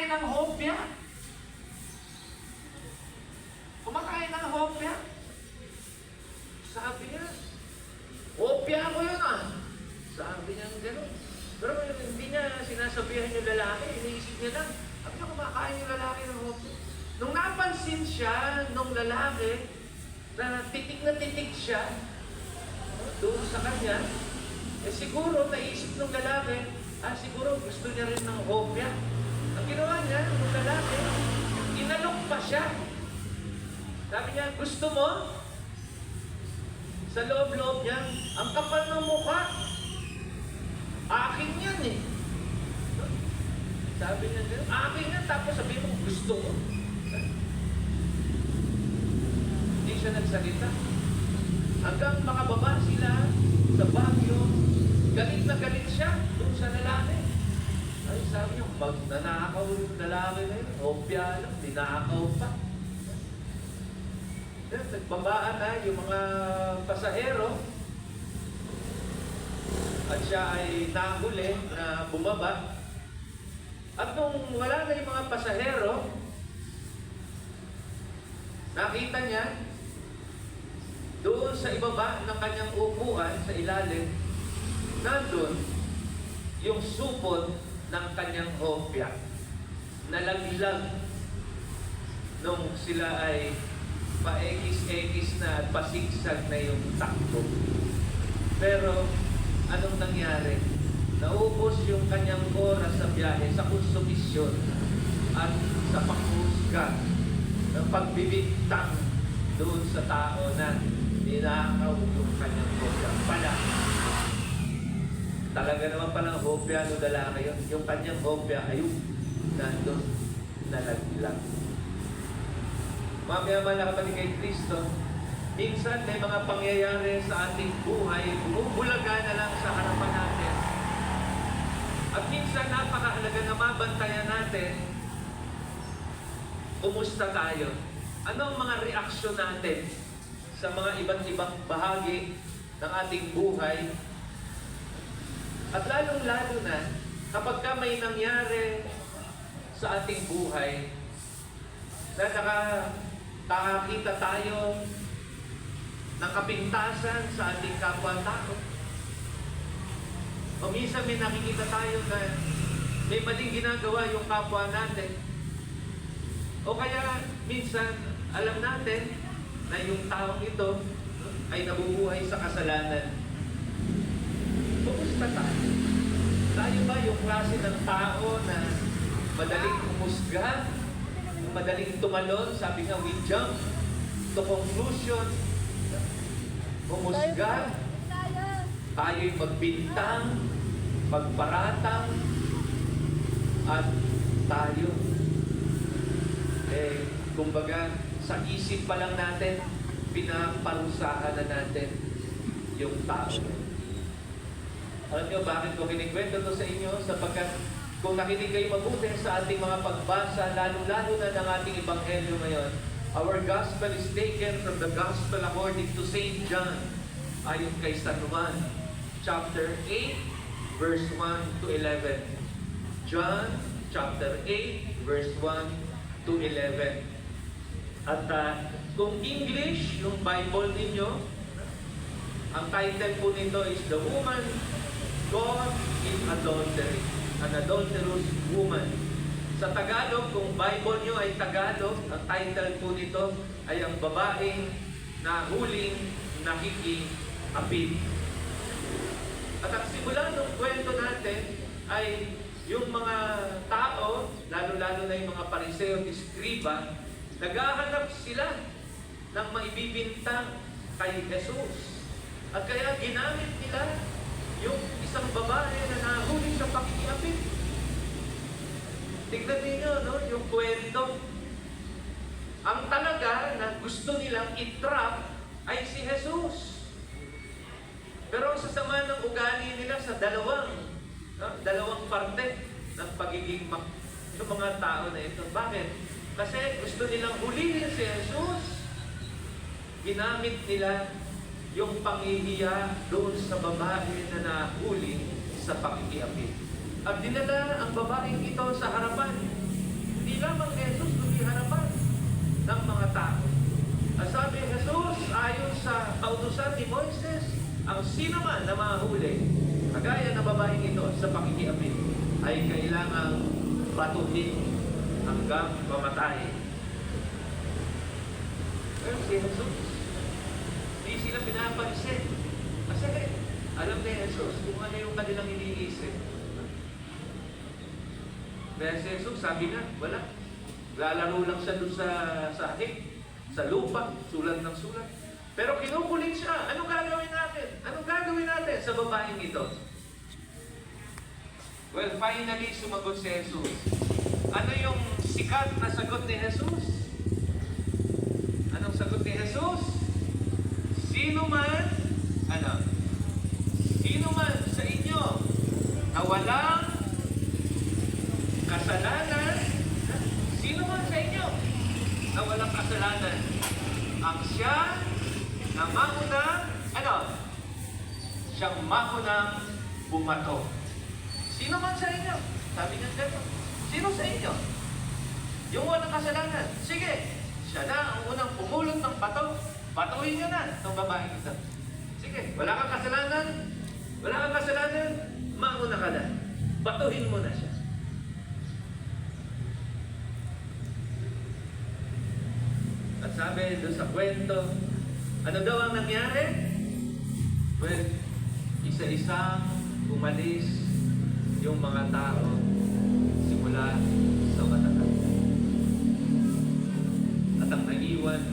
kumakain ng hopya. Kumakain ng hopya. Sabi niya, hopya ako yun ah. Sabi niya gano'n. Pero hindi niya sinasabihan yung lalaki, iniisip niya lang, sabi niya kumakain yung lalaki ng hopya. Nung napansin siya nung lalaki, na titik siya doon sa kanya, eh siguro naisip ng lalaki, siguro gusto niya rin ng hopya. Ang ginawa niya, ng lalaki, inalok pa siya. Sabi niya, gusto mo? Sa loob-loob niya, ang kapal ng mukha. Akin yan eh. Sabi niya, akin yan, tapos sabi mo, gusto mo? Hindi siya nagsalita. Hanggang makababa sila sa Baguio, galit na galit siya doon sa lalaki. Ay, sabi niya, magnanakaw yung lalaki na yun. Hopya lang, dinakaw pa. Nagbabaan na yung mga pasahero at siya ay nahuli na bumaba. At nung wala na yung mga pasahero, nakita niya doon sa ibaba ng kanyang upuan sa ilalim, nandun yung supot ng kanyang hopya. Nalaglag nung sila ay paekis-ekis na at pasigsag na yung takbo. Pero anong nangyari? Naubos yung kanyang oras sa biyahe sa konsumisyon at sa panghusga ng pagbibintang doon sa tao na ninakaw yung kanyang hopya. Pala, talaga naman palang hopya ng lalaki yun. Yung kanyang hopya, ayun, nandun, nalaglag. Mamaya man nakapalik kay Kristo, minsan may mga pangyayari sa ating buhay, bumubulaga na lang sa harapan natin. At minsan napakahalaga na mabantayan natin, kumusta tayo? Ano ang mga reaksyon natin sa mga iba't ibang bahagi ng ating buhay? At lalong-lalo na, kapag ka may nangyari sa ating buhay, na nakakita tayo ng kapintasan sa ating kapwa-tao. O minsan may nakikita tayo na may maling ginagawa yung kapwa natin. O kaya minsan alam natin na yung taong ito ay nabubuhay sa kasalanan. Kumusta tayo? Tayo ba yung klase ng tao na madaling humusga, madaling tumalon? Sabi nga, we jump to conclusion. Humusga, tayo'y magbintang, magparatang, at tayo, kumbaga, sa isip pa lang natin, pinaparusahan na natin yung tao. Alam niyo bakit ko kinikwento to sa inyo? Sapagkat kung nakinig kayo mabuti sa ating mga pagbasa, lalo-lalo na ng ating Ebanghelyo ngayon, our gospel is taken from the gospel according to St. John, ayon kay San Juan, chapter 8, verse 1 to 11. John, chapter 8, verse 1 to 11. At kung English, yung Bible ninyo, ang title po nito is The Woman Caught in Adultery, an Adulterous Woman. Sa Tagalog, kung Bible nyo ay Tagalog, ang title po nito ay ang babaeng na huling nakikiapid. At ang simula ng kwento natin ay yung mga tao, lalo-lalo na yung mga Pariseo at Iskriba, naghahanap sila ng maibibintang kay Jesus. At kaya ginamit nila yung isang babae na nahuli sa pakikiapid. Tignan niyo, no, yung kwento. Ang talaga na gusto nilang i-trap ay si Jesus. Pero sa sama ng ugali nila sa dalawang parte ng pagiging ng mga tao na ito. Bakit? Kasi gusto nilang hulihin si Jesus. Ginamit nila yung panghihiya doon sa babae na nahuli sa pakikiapid. At dinala ang babaeng ito sa harapan sino man na mahuli, kagaya ng babaeng ito sa pakikiapid, ay kailangang batuhin hanggang mamatay. Pero si Jesus, hindi sila pinapansin. Kasi alam ni Jesus kung ano yung kanilang iniisip. Kaya si Jesus, sabi nga, wala. Lalaro lang siya doon sa sahig, sa lupa, sulat ng sulat. Pero kinukulit siya. Anong gagawin natin? Anong gagawin natin sa babaeng ito? Well, finally, sumagot si Jesus. Ano yung sikat na sagot ni Jesus? Anong sagot ni Jesus? Sino man sa inyo na walang kasalanan, sino man sa inyo na walang kasalanan, ang siya na maunang, siyang maunang bumato. Sino man sa inyo? Sabi niya gano'n. Sino sa inyo? Yung walang kasalanan. Sige, siya na ang unang pumulot ng bato. Batuhin niyo na itong babaeng ito. Sige, wala kang kasalanan. Wala kang kasalanan. Mauna ka na. Batuhin mo na siya. At sabi doon sa kwento, ano daw ang nangyari? Well, isa-isang umalis yung mga tao simula sa matatanda. At ang naiwan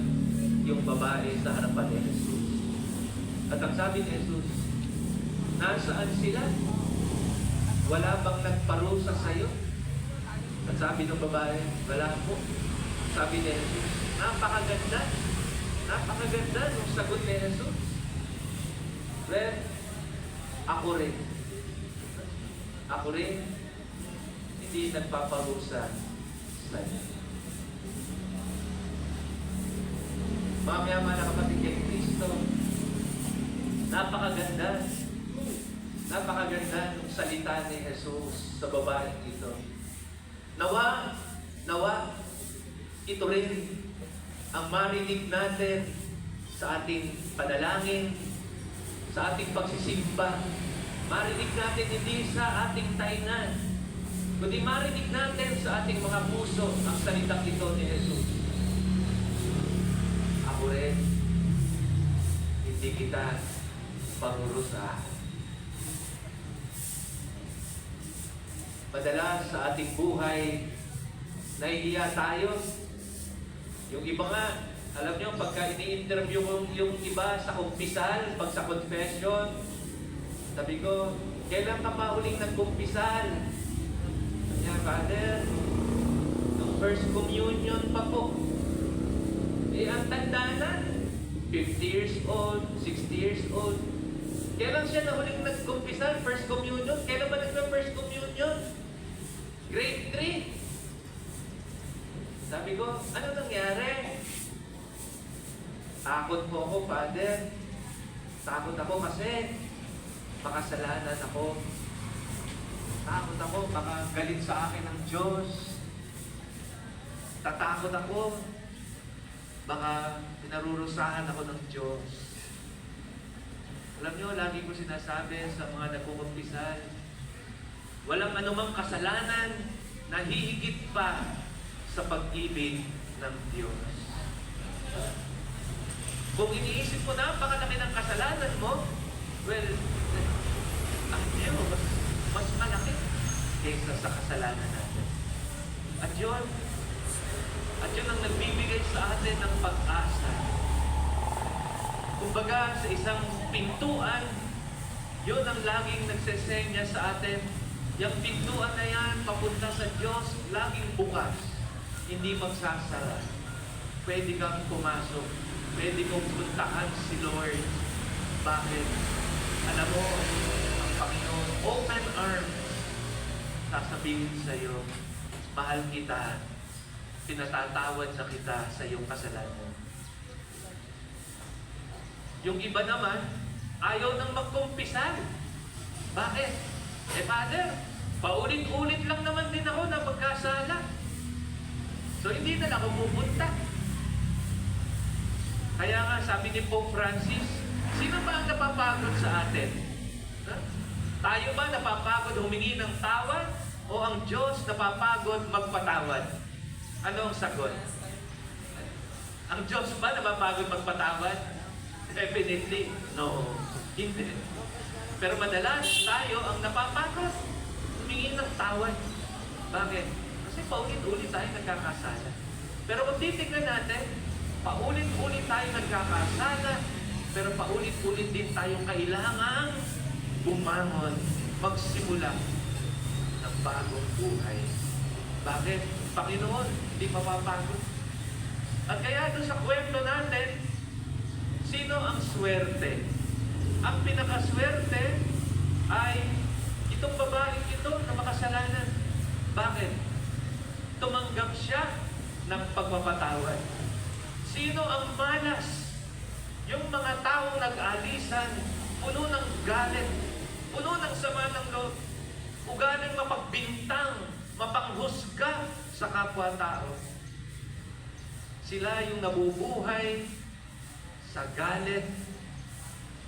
yung babae sa harapan ni Jesus. At ang sabi ni Jesus, nasaan sila? Wala bang nagparusa sa'yo? At sabi ng babae, wala po. Sabi ni Jesus, napakaganda. Napakaganda ng sagot ni Jesus. Well, ako rin, hindi nagpaparusa sa iyo. Mamaya mga kapatid kay Kristo, napakaganda ng salita ni Jesus sa babaeng ito. Nawa, ito rin ang marinig natin sa ating panalangin, sa ating pagsisimba. Marinig natin hindi sa ating taingan, kundi marinig natin sa ating mga puso ang salitang ito ni Jesus. Ako rin, hindi kita parurusahan. Madalas sa ating buhay, nahihiya tayo. Yung iba nga, alam nyo, pagka ini-interview ko yung iba sa kumpisal, pag sa confession, sabi ko, kailan ka pa uling nagkumpisal? Kanya, Father, nung first communion pa po. Ang tanda na, 50 years old, 60 years old. Kailan siya na huling nagkumpisal? First communion? Kailan ba nagka-first communion? Grade 3. Sabi ko, ano nangyari? Takot po ako, Father. Takot ako kasi makasalanan ako. Takot ako, baka galit sa akin ng Diyos. Tatakot ako, baka pinarurusahan ako ng Diyos. Alam nyo, lagi ko sinasabi sa mga nagkukumpisal, walang anumang kasalanan na hihigit pa sa pag-ibig ng Diyos. Kung iniisip mo na napakalaki ng kasalanan mo, well, ang Diyos mas malaki kaysa sa kasalanan natin. At yun ang nagbibigay sa atin ng pag-asa. Kumbaga, sa isang pintuan, yun ang laging nagsesenya sa atin. Yung pintuan na yan, papunta sa Diyos, laging bukas. Hindi magsasara. Pwede kang pumasok. Pwede kong puntahan si Lord. Bakit? Alam mo, ang Panginoon, open arms, sasabihin sa'yo, mahal kita, pinatatawad na kita sa iyong kasalanan. Yung iba naman, ayaw nang magkumpisal. Bakit? Father, paulit-ulit lang naman din ako na magkasala. So, hindi na ako pupunta. Kaya nga, sabi ni Pope Francis, Sino ba ang napapagod sa atin? Ha? Tayo ba napapagod humingi ng tawad? O ang Diyos napapagod magpatawad? Ano ang sagot? Ang Diyos ba napapagod magpatawad? Definitely, no. Hindi. Pero madalas tayo ang napapagod humingi ng tawad. Bakit? Kasi paulit-ulit tayo nagkakasala. Pero kung titignan natin, paulit-ulit tayo nagkakasala, pero paulit-ulit din tayong kailangang bumangon, magsimula ng bagong buhay. Bakit? Panginoon, hindi mapapagod. At kaya doon sa kwento natin, sino ang swerte? Ang pinakaswerte ay itong babaeng ito na makasalanan. Bakit? Tumanggap siya ng pagpapatawad. Sino ang malas? Yung mga taong nag-alisan, puno ng galit, puno ng sama ng loob, ugaling mapagbintang, mapanghusga sa kapwa-tao. Sila yung nabubuhay sa galit,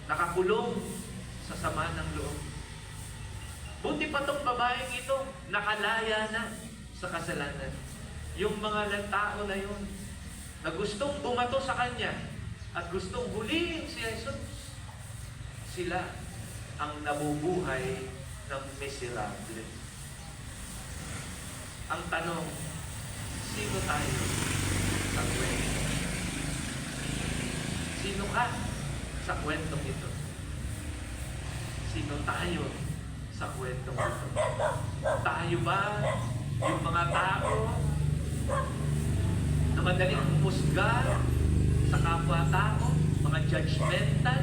nakakulong sa sama ng loob. Buti pa tong babaeng ito, nakalaya na sa kasalanan. Yung mga tao na yun, na gustong bumato sa kanya at gustong hulihin si Jesus, sila ang nabubuhay ng miserable. Ang tanong, sino tayo sa kwento? Sino ka sa kwentong ito? Sino tayo sa kwentong ito? Tayo ba yung mga tao na madaling humusga sa kapwa-tao, mga judgmental?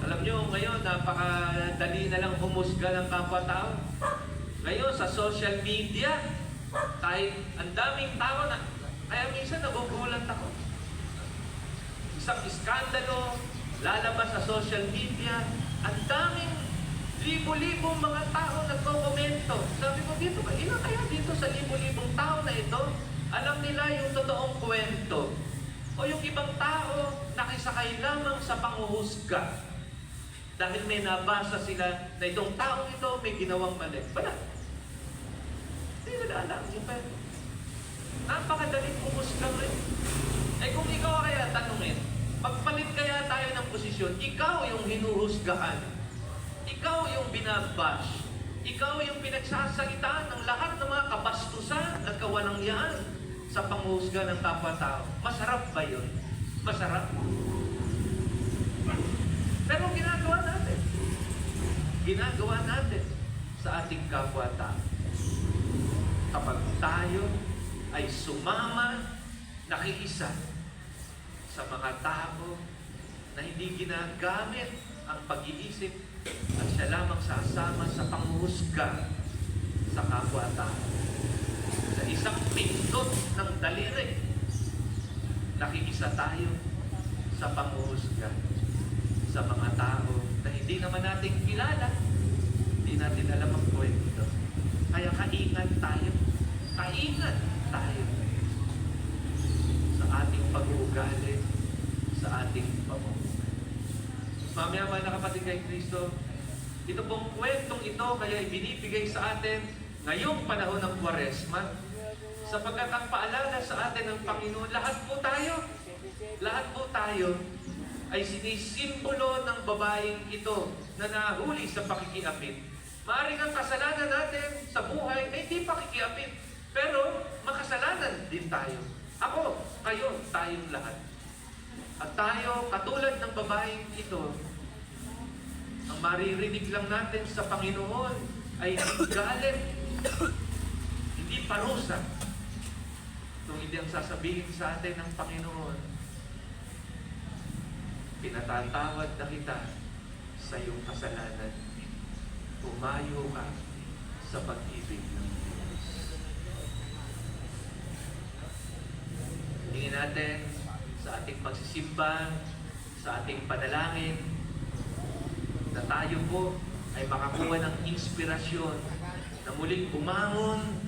Alam nyo, ngayon, napakadali na lang humusga ng kapwa-tao. Ngayon, sa social media, kahit ang daming tao na, kaya minsan nagugulat ako. Isang iskandalo, lalabas sa social media, ang daming libo-libong mga tao nagko-komento. Sabi ko dito ba, ilan kaya dito sa libo-libong tao na ito, alam nila yung totoong kwento? O yung ibang tao nakisakay lamang sa panghuhusga dahil may nabasa sila na itong taong ito may ginawang mali. Wala. Hindi nila alam yung kwento. Napakadaling humusga rin. Eh kung ikaw kaya tanungin, pagpalit kaya tayo ng posisyon, ikaw yung hinuhusgahan, ikaw yung binabash, ikaw yung pinagsasalitaan ng lahat ng mga kabastusan at kawalangyaan sa panghuhusga ng kapwa-tao. Masarap ba yun? Masarap. Pero ginagawa natin. Ginagawa natin sa ating kapwa-tao. Kapag tayo ay sumama, nakiisa sa mga tao na hindi ginagamit ang pag-iisip at siya lamang sasama sa panghuhusga sa kapwa-tao. Sa isang pindot ng daliri, nakiisa tayo sa panghuhusga sa mga tao na hindi naman natin kilala, hindi natin alam ang kwento. Kaya kaingat tayo. Kaingat tayo sa ating pag-uugali, sa ating pamumuhay. Mamaya mga kapatid kay Kristo, ito pong kwentong ito kaya ibinibigay sa atin ngayong panahon ng Kwaresma, sapagkat ang paalala sa atin ng Panginoon, lahat po tayo ay sinisimbolo ng babaeng ito na nahuli sa pakikiapid. Maaaring ang kasalanan natin sa buhay ay hindi pakikiapid, pero makasalanan din tayo. Ako, kayo, tayong lahat. At tayo, katulad ng babaeng ito, ang maririnig lang natin sa Panginoon ay hindi galit, hindi parusa. Kung hindi ang sasabihin sa atin ng Panginoon, pinatatawad na kita sa iyong kasalanan. Tumayo ka sa pag-ibig ng Diyos. Tingin natin sa ating pagsisimba, sa ating panalangin, na tayo po ay makakuha ng inspirasyon na muling bumangon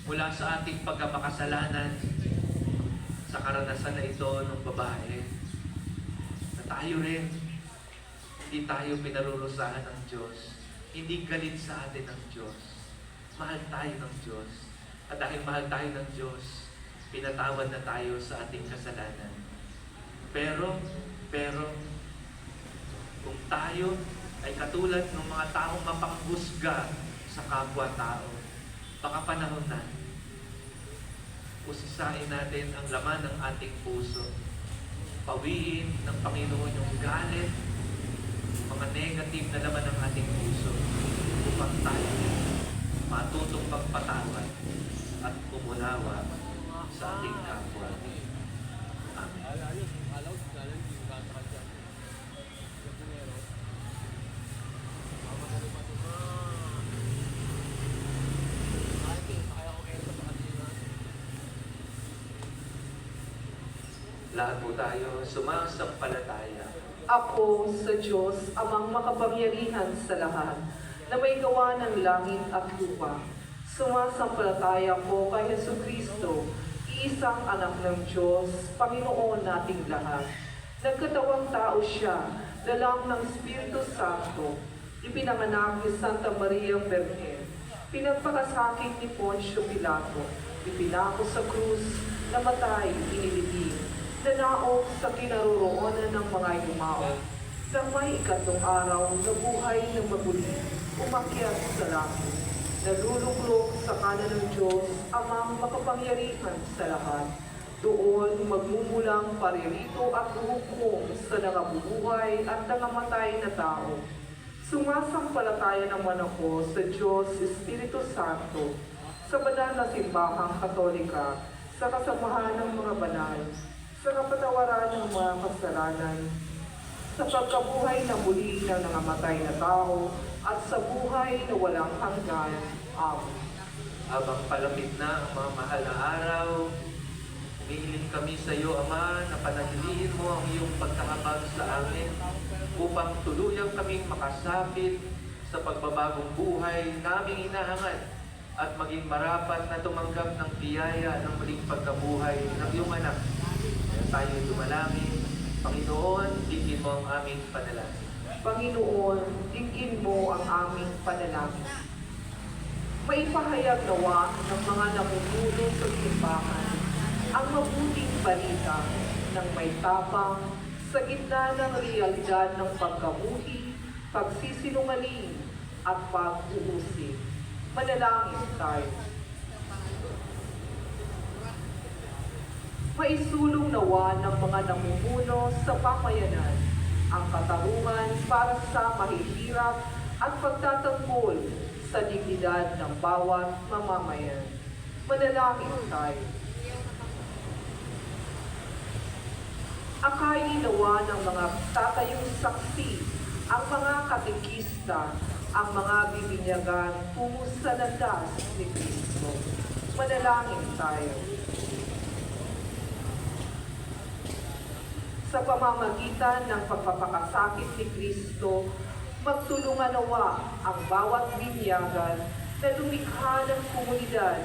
mula sa ating pagkamakasalanan sa karanasan na ito ng babae. At tayo rin, hindi tayo pinarurusahan ng Diyos. Hindi galit sa atin ng Diyos. Mahal tayo ng Diyos. At dahil mahal tayo ng Diyos, pinatawad na tayo sa ating kasalanan. Pero, kung tayo ay katulad ng mga taong mapanghusga sa kapwa-tao, baka panahon na, usisain natin ang laman ng ating puso. Pawiin ng Panginoon yung galit, mga negative na laman ng ating puso, upang tayo matutong magpatawad at umunawa sa ating kapwa. Amen. Lahat po tayo sumasampalataya. Ako sa Diyos, amang makapangyarihan sa lahat, na may gawa ng langit at lupa. Sumasampalataya ko kay Jesucristo, isang anak ng Diyos, Panginoon nating lahat. Nagkatawang tao siya, lalang ng Espiritu Santo, ipinanganak ni Santa Maria Virgen, pinagpakasakit ni Poncio Pilato, ipinako sa krus, namatay, inilibing, nanaog sa kinaroroonan ng mga yumao. Nang may ikatlong araw, nabuhay ng maguli, umakyat sa langit. Naluluklok sa kanan ng Diyos, amang makapangyarihan sa lahat. Doon magmumulang paririto at huhukom sa nangabubuhay at nangamatay na tao. Sumasampalataya naman ako sa Diyos Espiritu Santo, sa banal na simbahang Katolika, sa kasamahan ng mga banal, sa kapatawaran ng mga kasalanan, sa pagkabuhay na muli ng nangamatay na tao, at sa buhay na walang hanggan. Amen. Habang palapit na ang mga mahal na araw, humihiling kami sa iyo, Ama, na panatilihin mo ang iyong pagkahabag sa amin upang tuluyang kaming makasapit sa pagbabagong buhay naming hinahangad at maging marapat na tumanggap ng biyaya ng muling pagkabuhay ng iyong anak. Kaya tayo dumalangin. Panginoon, digin mo ang aming panalangin. Panginoon, digin mo ang aming panalangin. Maipahayag nawa ng mga namumuno sa simbahan ang mabuting balita ng may tapang sa gitna ng realidad ng pagkamuhi, pagsisinungaling at pag-uusig. Manalangin tayo. Maisulong nawa ng mga namumuno sa pamayanan ang katarungan para sa mahihirap at pagtatanggol sa dignidad ng bawat mamamayan. Manalangin tayo. Akayin nawa ng mga tatayong saksi, ang mga katekista, ang mga bibinyagan tungo sa landas ni Kristo. Manalangin tayo. Sa pamamagitan ng pagpapakasakit ni Kristo, magtulungan nawa ang bawat binyagan na lumikha ng komunidad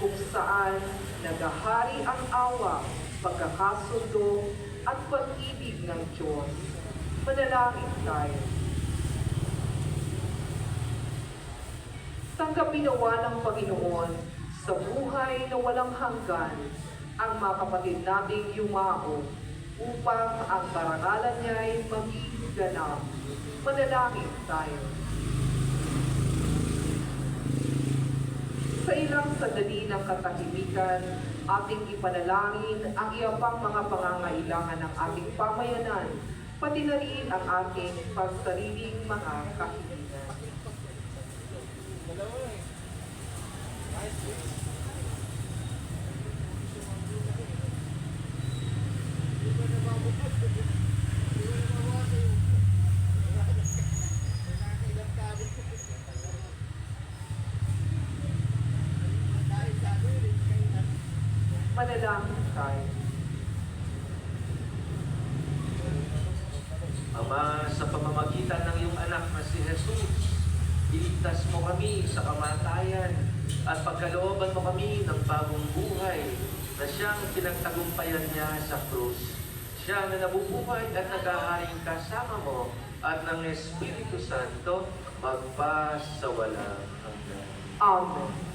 kung saan nagahari ang awa, pagkakasundo at pag-ibig ng Diyos. Manalangin tayo. Tanggapin nawa ng Panginoon sa buhay na walang hanggan ang mga kapatid nating yumao upang ang karangalan niya'y maging ganap. Manalangin tayo. Sa ilang sandali ng katahimikan, ating ipanalangin ang iyapang mga pangangailangan ng ating pamayanan, pati na rin ang ating pagsariling mga kahilingan. Manalangin tayo. Ama, sa pamamagitan ng iyong anak na si Jesus, iligtas mo kami sa kamatayan at pagkalooban mo kami ng bagong buhay na siyang pinagtagumpayan niya sa krus. siya na nabubuhay at naghaharing kasama mo at ng Espiritu Santo magpa sa walang hanggan. Amen.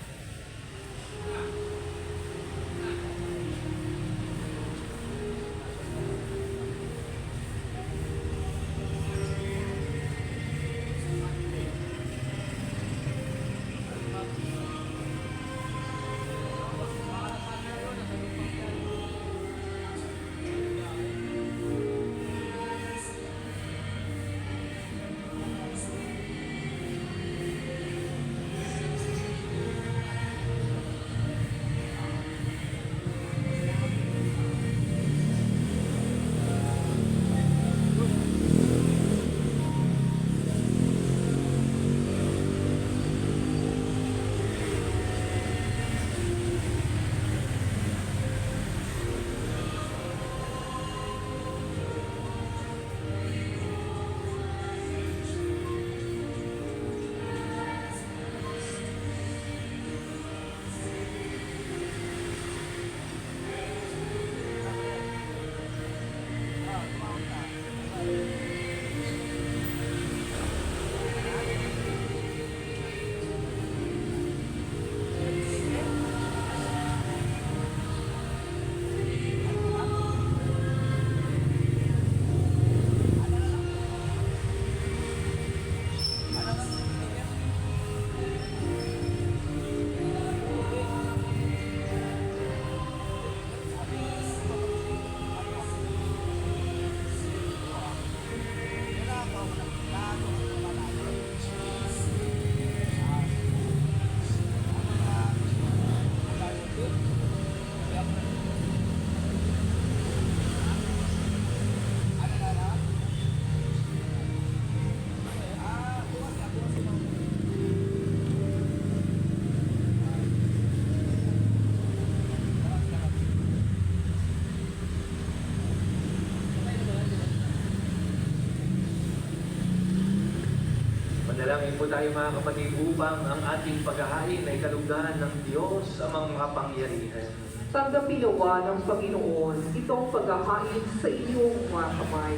Manalangin po tayo mga kapatid upang ang ating paghahain ay kalugdan ng Diyos amang makapangyarihan. Tanggapin nawa ng Panginoon itong paghahain sa iyong mga kamay,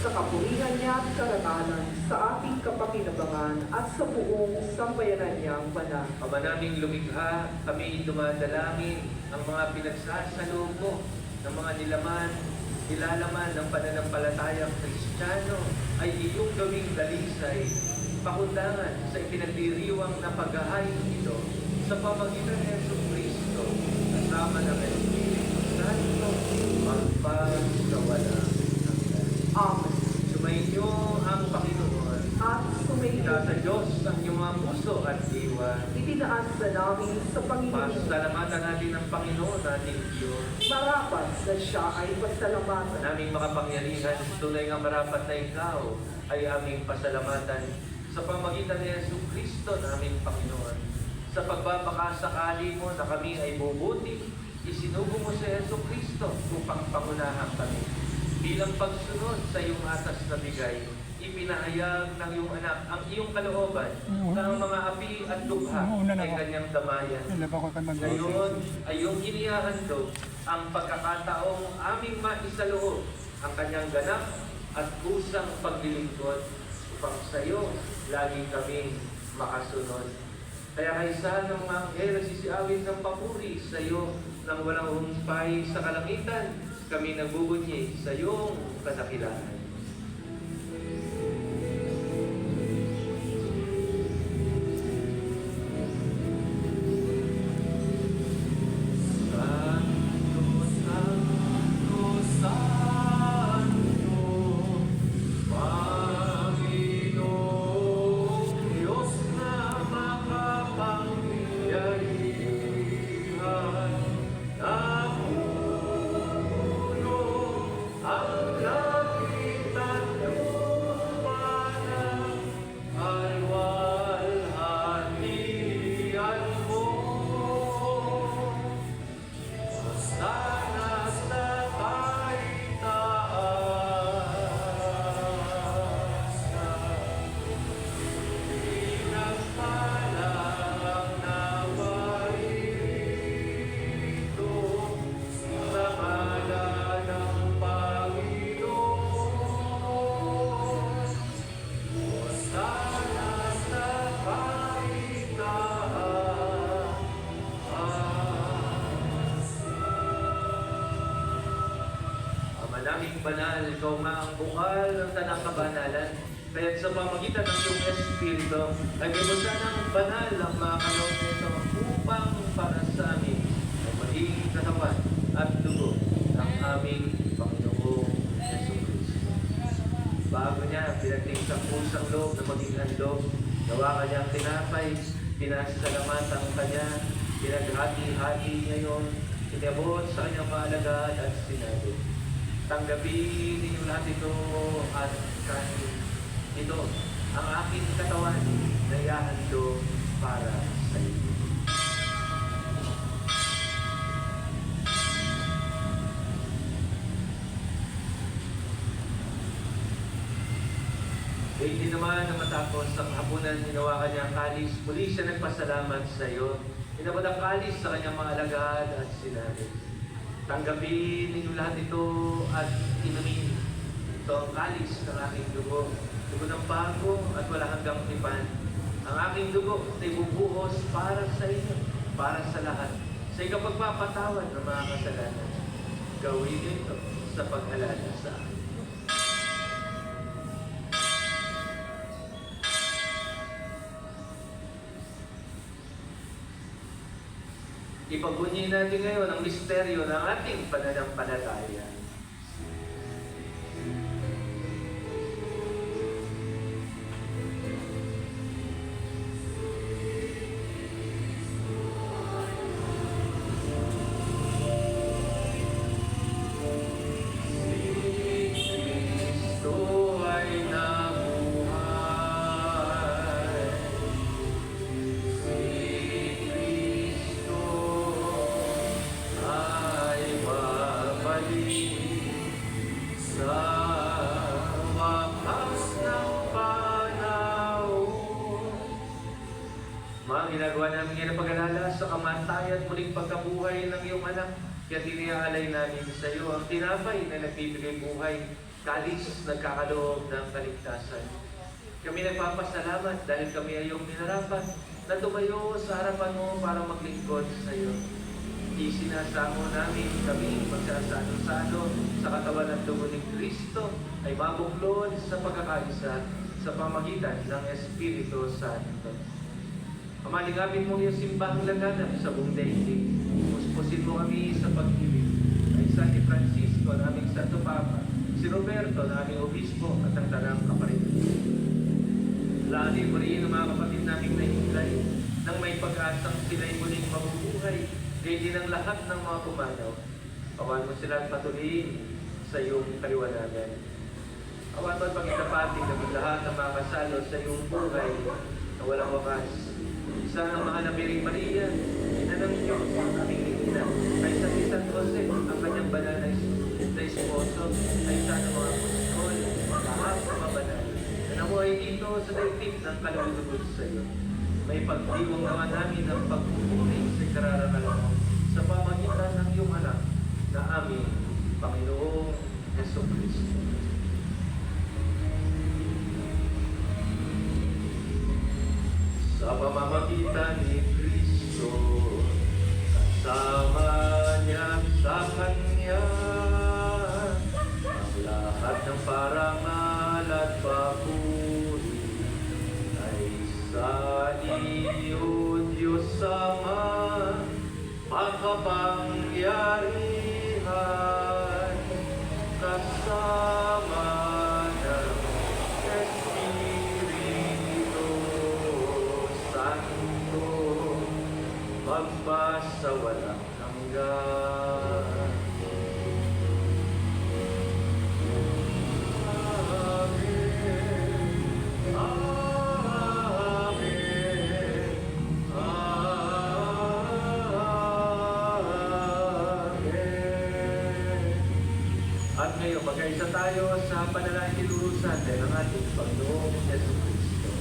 sa kapurihan niya at karangalan, sa ating kapakinabangan at sa buong sambayanan niyang banal. Ama naming lumikha, kami dumadalangin ang mga pinagsasalo mo ng mga nilalaman ng pananampalatayang Kristiyano ay iyong gawing dalisay, pakundangan sa ipinagdiriwang na paghahain ito sa pamagitan ni Jesucristo kasama ng Espiritu Santo magpasawala hanggan. Amen. Sumainyo ang Panginoon. At sumainyo Sa Diyos ang iyong mga puso at diwa. itinaas na namin sa Panginoon. Pasalamatan natin ang Panginoon nating Diyos. Marapat na siya ay pasalamatan. Naming makapangyarihan, tunay nga marapat na ikaw ay aming pasalamatan sa pamagitan ni Jesucristo naming Panginoon. Sa pagbabakasakali mo na kami ay bubuti, isinugo mo si Jesucristo upang pangunahan kami. Bilang pagsunod sa iyong atas na bigay, ipinahayag ng iyong anak ang iyong kalooban na ang mga api at lubha ay kanyang damayan. Ngayon ay iyong inihahandog ang pagkakataong aming maisaloob ang kanyang ganap at kusang paglilingkod upang sa iyo lagi kaming makasunod. Kaya kaysa ng mga anghel nagsisiawit ng papuri sa iyo nang walang humpay sa kalangitan, kami nagbubunyi sa iyong kadakilaan. Ang langit aming banal, ikaw nga ang bukal ng tanang kabanalan. Kaya sa pamagitan ng iyong Espiritu, ay gibusan ng banal ang mga kaloob nito upang para sa amin ay maging katawan at dugo ng aming Panginoong Jesucristo. Bago niya pinagting sa pusang loob na maging handog, gawa ka niyang tinapay, pinasalamatan ka niya, pinaghati-hati niya yun, inabot sa kanyang maalagad at sinabi, tanggapin ninyo lahat ito at kanin. Ito ang aking katawan na ihahandog para sa inyo. Hindi naman na matapos ang hapunan, ginawa kanya ang kalis. Muli siya nagpasalamat sa iyo. Inabot ang kalis sa kanyang mga alagad at sinabi, tanggapin ninyo lahat ito at inumin. Ito ang kalis ng aking dugo. Dugo ng bago at wala hanggang tipan. Ang aking dugo ay bubuhos para sa inyo, para sa lahat. Sa ikapagpapatawad ng mga kasalanan. Gawin niyo ito sa pag-alala sa akin. Ipagbunyi natin ngayon ang misteryo ng ating pananampalataya. Ginagawa namin ngayon ang pag-alala sa kamatayan at muling pagkabuhay ng iyong anak. Kaya tiniaalay namin sa iyo ang tinapay na nagbibigay buhay, kalis nagkakaloob ng kaligtasan. Kami nagpapasalamat dahil kami ay iyong minarapat na tumayo sa harapan mo para maglingkod sa iyo. Isinasamo namin kami magsasalo-salo sa katawan ng dugo ni Kristo ay mabuklod sa pagkakaisa sa pamagitan ng Espiritu Santo. Amalingapin mo yung simbahang laganap sa buong daigdig. Puspusin mo kami sa pag-ibig. Ay San Francisco, ang aming Santo Papa, si Roberto, na aming Obispo, at ang tanang kapatid. Lali mo rin ang mga kapatid naming nahiglay nang may pag-asang sila'y muling mabubuhay, gaya din ang lahat ng mga pumanaw. Awan mo sila at patuloy sa iyong kaliwanagan. Awan mo at pag-itapating ng lahat ng mga kasalo sa iyong buhay na walang wakas. Isa ang mahal na Biring Maria, ina ng Diyos, ang aming ina, ay sa si San Jose, ang kanyang banal na esposo, ay isa ng mga apostol, lahat ng mga banal, na namuhay dito sa daigdig ng kalulugod sa iyo. May pagdiwang naman namin ang pagpupuri sa kararangal mo sa pamagitan ng iyong anak na aming Panginoong Jesucristo. Sa pamamagitan ni Kristo, kasama niya sa Kanya, ang lahat ng parangal at papuri ay sa iyo, Diyos Ama, makapangyarihan, kasama ng magpa sa walang hanggan. Amen. Amen. Amen. At ngayon, mag-aisa tayo sa panalangin lurusan ng ating Panginoong Jesucristo.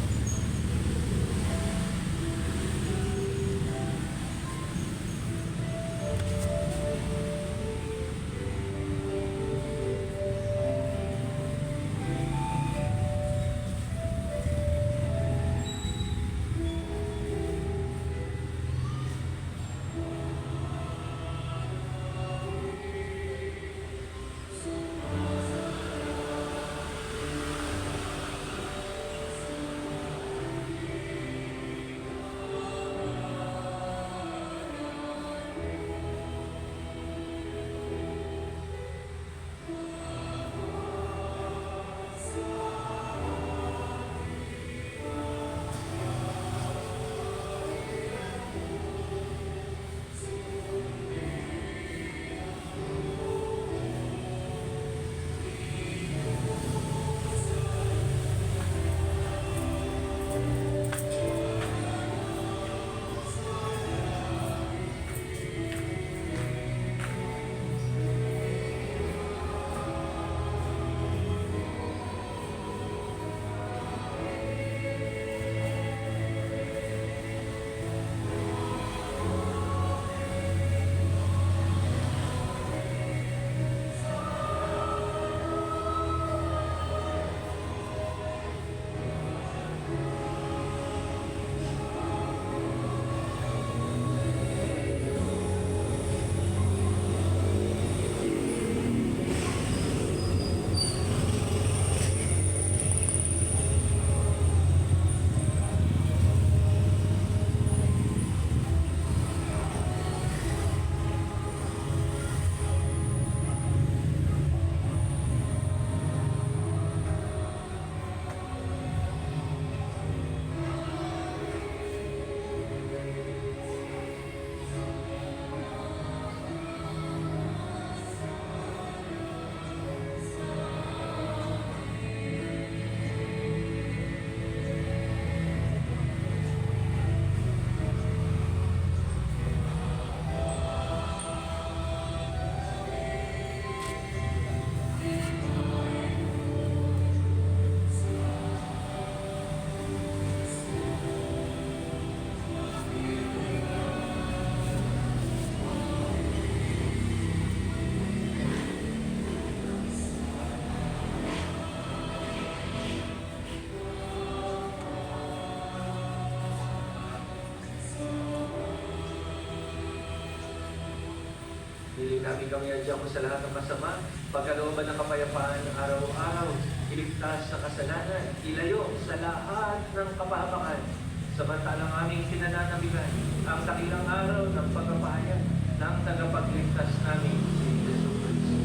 Namin kami adya ko sa lahat ng masama, pagkalooban ng kapayapaan ng araw-araw, iligtas sa kasalanan, ilayo sa lahat ng kapahamakan, samantalang aming pinananabigan ang dakilang araw ng pagpapahayag ng tagapagligtas namin si Jesus Cristo.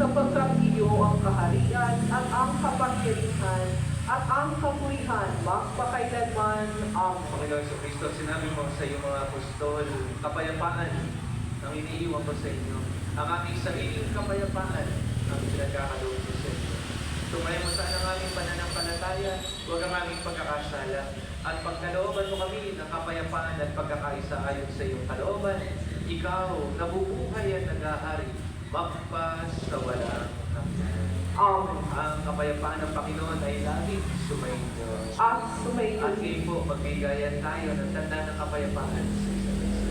Sapagkat iyo ang kaharian at ang kapangyarihan at ang kapurihan magpakailanman. Amen. Panginoon sa Kristo, sinabi mo sa iyong mga apostol, kapayapaan ang iniiwan ko sa inyo. Ang aming sariling kapayapaan ang pinagkakaloon ko sa inyo. Tumayo mo sana ang aming pananampalataya, huwag ang aming pagkakasala. At pagkalooban mo kami ng kapayapaan at pagkakaisa ayon sa iyong kalooban, ikaw, nabubuhay at nag-ahari, magpas sa walang hanggan. Amen. Ang kapayapaan ng Panginoon ay laging sumainyo. At sumayo. At ngayon po, magbigayan tayo ng tanda ng kapayapaan sa isa't isa.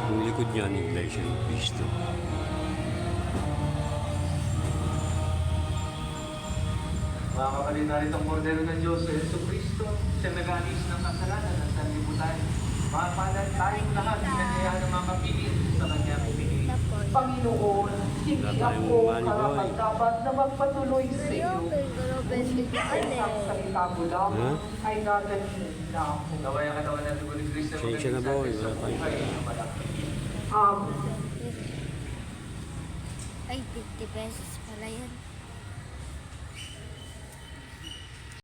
Ang likod niya ng Iglesia ng Cristo. Mga kapatid, narito ang kordero ng Diyos sa Yesu Cristo, siyang nag-alis ng kasalanan ng sanlibutan. Mapalad tayong lahat, pinanyayahan ng mga kapiling sa kanyang pinili. Panginoon, hindi ako karapat-dapat na magpatuloy sa iyo. Ngunit isang salita mo lamang ay dadalhin na ako. Naway ang katawan ng Dugo ni Cristo. Pasensya na, boy. Wala Sa tayong buhay ng malaki. Amen. Ay, 50 pesos pala yan.